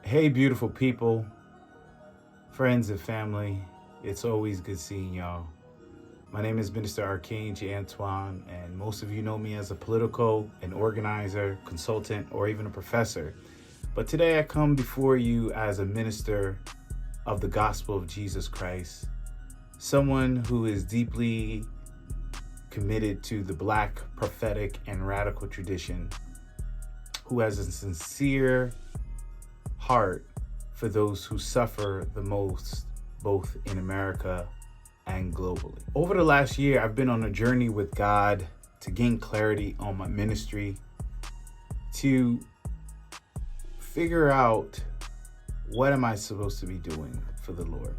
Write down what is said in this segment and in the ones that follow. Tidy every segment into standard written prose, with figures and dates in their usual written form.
Hey, beautiful people, friends and family. It's always good seeing y'all. My name is Minister Archange Antoine, and most of you know me as a political, an organizer, consultant, or even a professor. But today I come before you as a minister of the gospel of Jesus Christ, someone who is deeply committed to the Black prophetic and radical tradition, who has a sincere heart for those who suffer the most, both in America and globally. Over the last year, I've been on a journey with God to gain clarity on my ministry, to figure out what am I supposed to be doing for the Lord.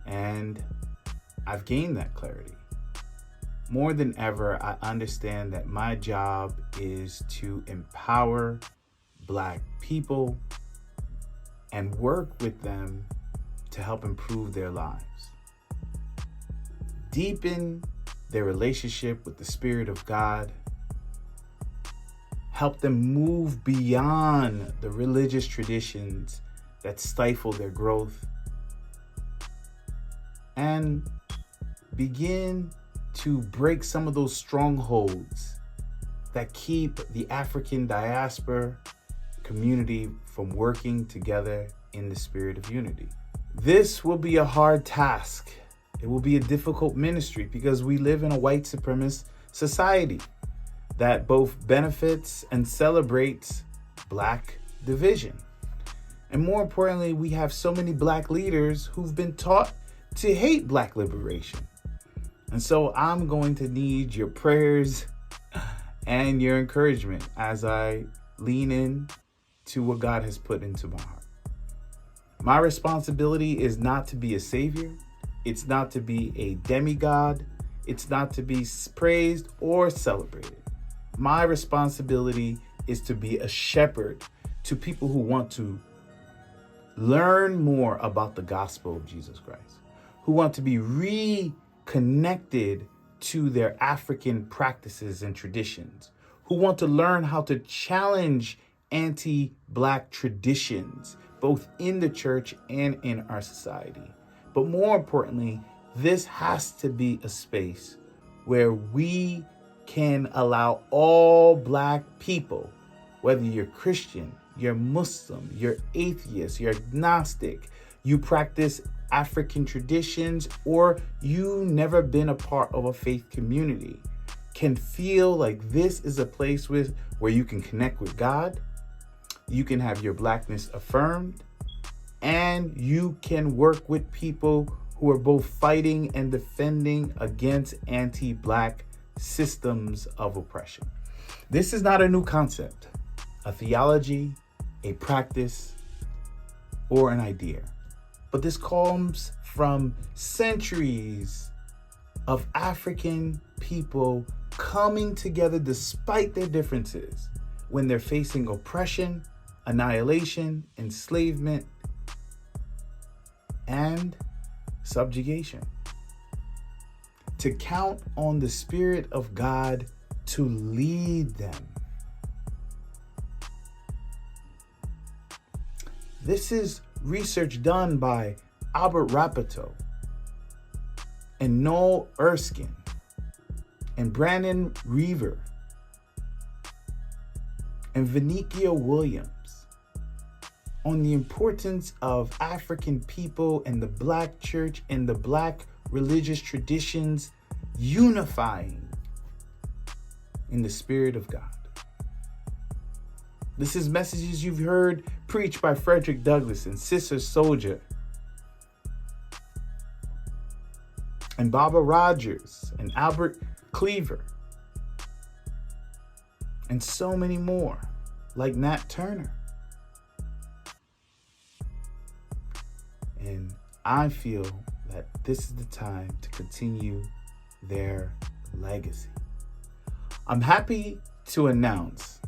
And I've gained that clarity. More than ever, I understand that my job is to empower Black people and work with them to help improve their lives, deepen their relationship with the Spirit of God, help them move beyond the religious traditions that stifle their growth, and begin to break some of those strongholds that keep the African diaspora community from working together in the spirit of unity. This will be a hard task. It will be a difficult ministry because we live in a white supremacist society that both benefits and celebrates Black division. And more importantly, we have so many Black leaders who've been taught to hate Black liberation. And so I'm going to need your prayers and your encouragement as I lean in to what God has put into my heart. My responsibility is not to be a savior. It's not to be a demigod. It's not to be praised or celebrated. My responsibility is to be a shepherd to people who want to learn more about the gospel of Jesus Christ, who want to be reconnected to their African practices and traditions, who want to learn how to challenge anti-Black traditions, both in the church and in our society. But more importantly, this has to be a space where we can allow all Black people, whether you're Christian, you're Muslim, you're atheist, you're agnostic, you practice African traditions, or you never been a part of a faith community, can feel like this is a place where you can connect with God, you can have your Blackness affirmed, and you can work with people who are both fighting and defending against anti-Black systems of oppression. This is not a new concept, a theology, a practice, or an idea. But this comes from centuries of African people coming together despite their differences when they're facing oppression, annihilation, enslavement, and subjugation. To count on the Spirit of God to lead them. This is research done by Albert Rapato and Noel Erskine and Brandon Reaver and Vinikia Williams on the importance of African people and the Black church and the Black religious traditions unifying in the Spirit of God. This is messages you've heard preached by Frederick Douglass and Sister Soldier and Barbara Rogers and Albert Cleaver and so many more, like Nat Turner. And I feel that this is the time to continue their legacy. I'm happy to announce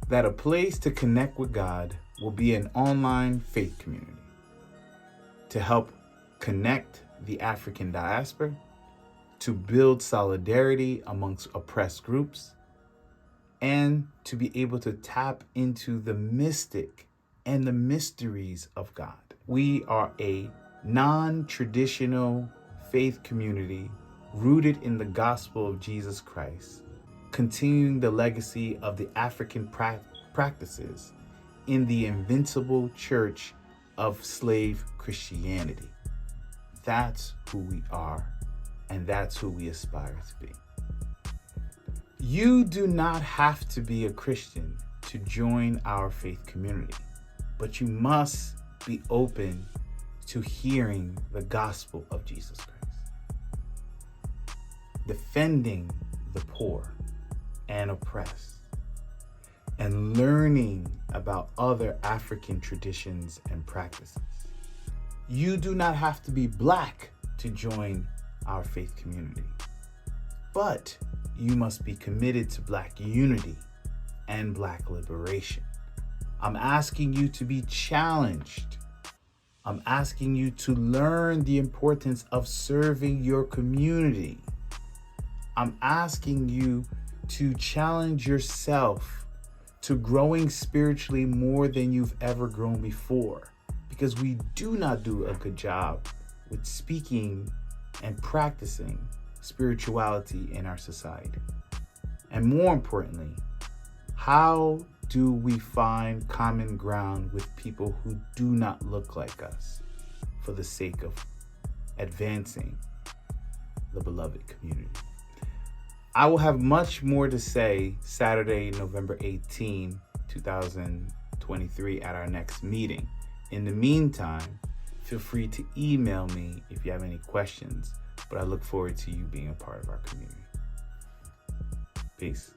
that a place to connect with God will be an online faith community to help connect the African diaspora, to build solidarity amongst oppressed groups, and to be able to tap into the mystic and the mysteries of God. We are a non-traditional faith community rooted in the gospel of Jesus Christ, continuing the legacy of the African practices in the invincible church of slave Christianity. That's who we are, and that's who we aspire to be. You do not have to be a Christian to join our faith community, but you must be open to hearing the gospel of Jesus Christ, defending the poor and oppressed, and learning about other African traditions and practices. You do not have to be Black to join our faith community, but you must be committed to Black unity and Black liberation. I'm asking you to be challenged. I'm asking you to learn the importance of serving your community. I'm asking you to challenge yourself to growing spiritually more than you've ever grown before, because we do not do a good job with speaking and practicing spirituality in our society. And more importantly, how do we find common ground with people who do not look like us for the sake of advancing the beloved community? I will have much more to say Saturday, November 18, 2023 at our next meeting. In the meantime, feel free to email me if you have any questions, but I look forward to you being a part of our community. Peace.